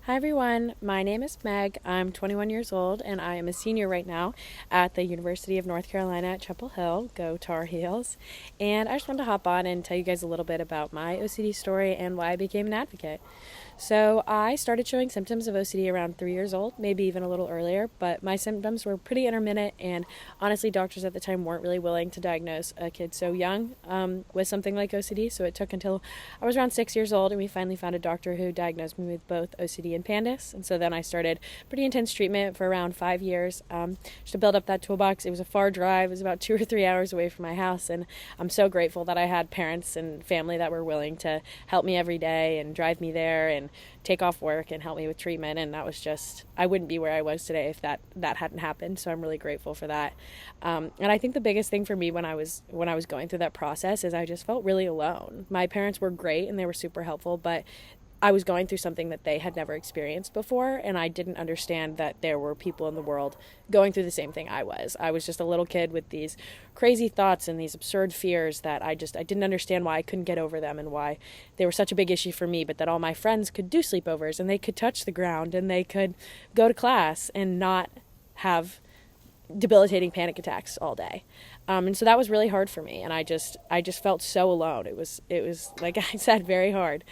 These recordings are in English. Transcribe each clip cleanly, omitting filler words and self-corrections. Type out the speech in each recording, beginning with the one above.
Hi everyone, my name is Meg. I'm 21 years old and I am a senior right now at the University of North Carolina at Chapel Hill. Go Tar Heels. And I just wanted to hop on and tell you guys a little bit about my OCD story and why I became an advocate. So I started showing symptoms of OCD around 3 years old, maybe even a little earlier, but my symptoms were pretty intermittent, and honestly doctors at the time weren't really willing to diagnose a kid so young with something like OCD. So it took until I was around 6 years old and we finally found a doctor who diagnosed me with both OCD and PANDAS. And so then I started pretty intense treatment for around 5 years just to build up that toolbox. It was a far drive. It was about 2 or 3 hours away from my house, and I'm so grateful that I had parents and family that were willing to help me every day and drive me there and take off work and help me with treatment. And that was just, I wouldn't be where I was today if that hadn't happened. So I'm really grateful for that. And I think the biggest thing for me when I was going through that process is I just felt really alone. My parents were great and they were super helpful, but I was going through something that they had never experienced before, and I didn't understand that there were people in the world going through the same thing I was. I was just a little kid with these crazy thoughts and these absurd fears that I didn't understand why I couldn't get over them and why they were such a big issue for me, but that all my friends could do sleepovers and they could touch the ground and they could go to class and not have debilitating panic attacks all day. And so that was really hard for me, and I just felt so alone. It was like I said, very hard.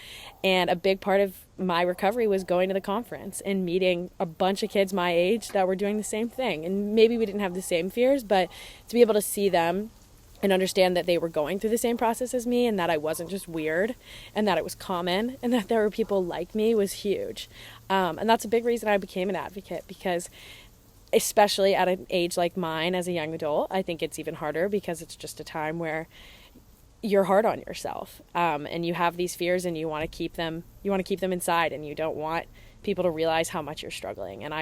And a big part of my recovery was going to the conference and meeting a bunch of kids my age that were doing the same thing. And maybe we didn't have the same fears, but to be able to see them and understand that they were going through the same process as me, and that I wasn't just weird, and that it was common, and that there were people like me was huge. And that's a big reason I became an advocate, because especially at an age like mine as a young adult, I think it's even harder because it's just a time where you're hard on yourself, and you have these fears and you want to keep them inside, and you don't want people to realize how much you're struggling. And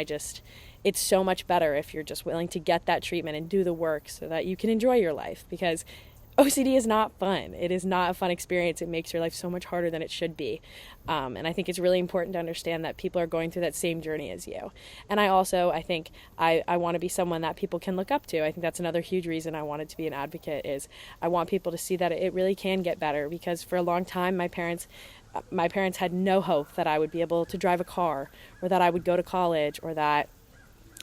it's so much better if you're just willing to get that treatment and do the work so that you can enjoy your life, because OCD is not fun. It is not a fun experience. It makes your life so much harder than it should be. And I think it's really important to understand that people are going through that same journey as you. And I think I want to be someone that people can look up to. I think that's another huge reason I wanted to be an advocate, is I want people to see that it really can get better, because for a long time my parents had no hope that I would be able to drive a car, or that I would go to college, or that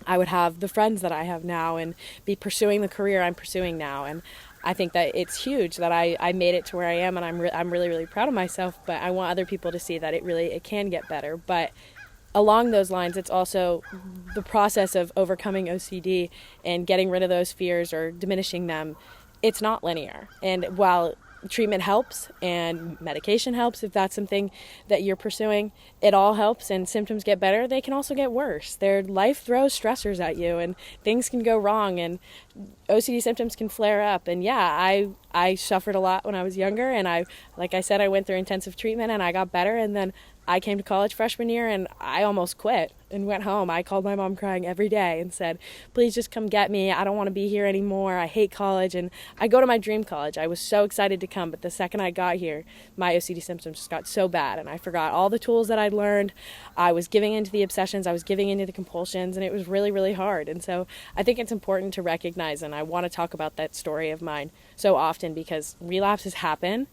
I would have the friends that I have now and be pursuing the career I'm pursuing now. And I think that it's huge that I made it to where I am, and I'm really, really proud of myself, but I want other people to see that it can get better. But along those lines, it's also the process of overcoming OCD and getting rid of those fears or diminishing them. It's not linear. And while treatment helps and medication helps, if that's something that you're pursuing, it all helps, and symptoms get better, they can also get worse. Their life throws stressors at you, and things can go wrong, and OCD symptoms can flare up. And yeah, I suffered a lot when I was younger, and like I said, I went through intensive treatment and I got better, and then I came to college freshman year and I almost quit and went home. I called my mom crying every day and said, please just come get me. I don't want to be here anymore. I hate college. And I go to my dream college. I was so excited to come, but the second I got here, my OCD symptoms just got so bad, and I forgot all the tools that I'd learned. I was giving into the obsessions. I was giving into the compulsions, and it was really, really hard. And so I think it's important to recognize, and I want to talk about that story of mine so often, because relapses happen,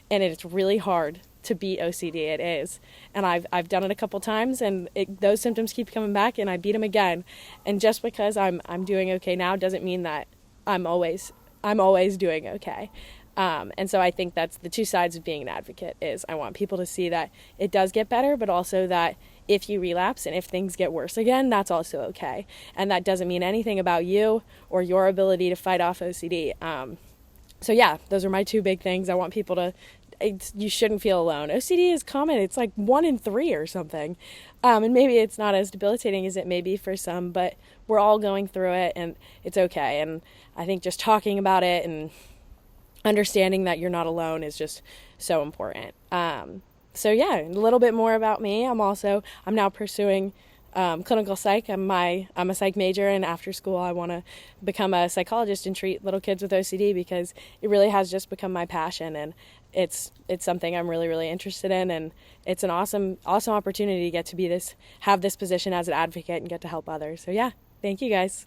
and it's really hard to beat OCD. It is. And I've done it a couple times, and those symptoms keep coming back, and I beat them again. And just because I'm doing okay now doesn't mean that I'm always doing okay. And so I think that's the two sides of being an advocate, is I want people to see that it does get better, but also that if you relapse and if things get worse again, that's also okay. And that doesn't mean anything about you or your ability to fight off OCD. So yeah, those are my two big things. I want people to, you shouldn't feel alone. OCD is common. It's like 1 in 3 or something. And maybe it's not as debilitating as it may be for some, but we're all going through it, and it's okay. And I think just talking about it and understanding that you're not alone is just so important. So yeah, a little bit more about me. I'm now pursuing clinical psych. I'm a psych major, and after school I want to become a psychologist and treat little kids with OCD, because it really has just become my passion, and it's something I'm really, really interested in, and it's an awesome opportunity to get to have this position as an advocate and get to help others. So yeah, thank you guys.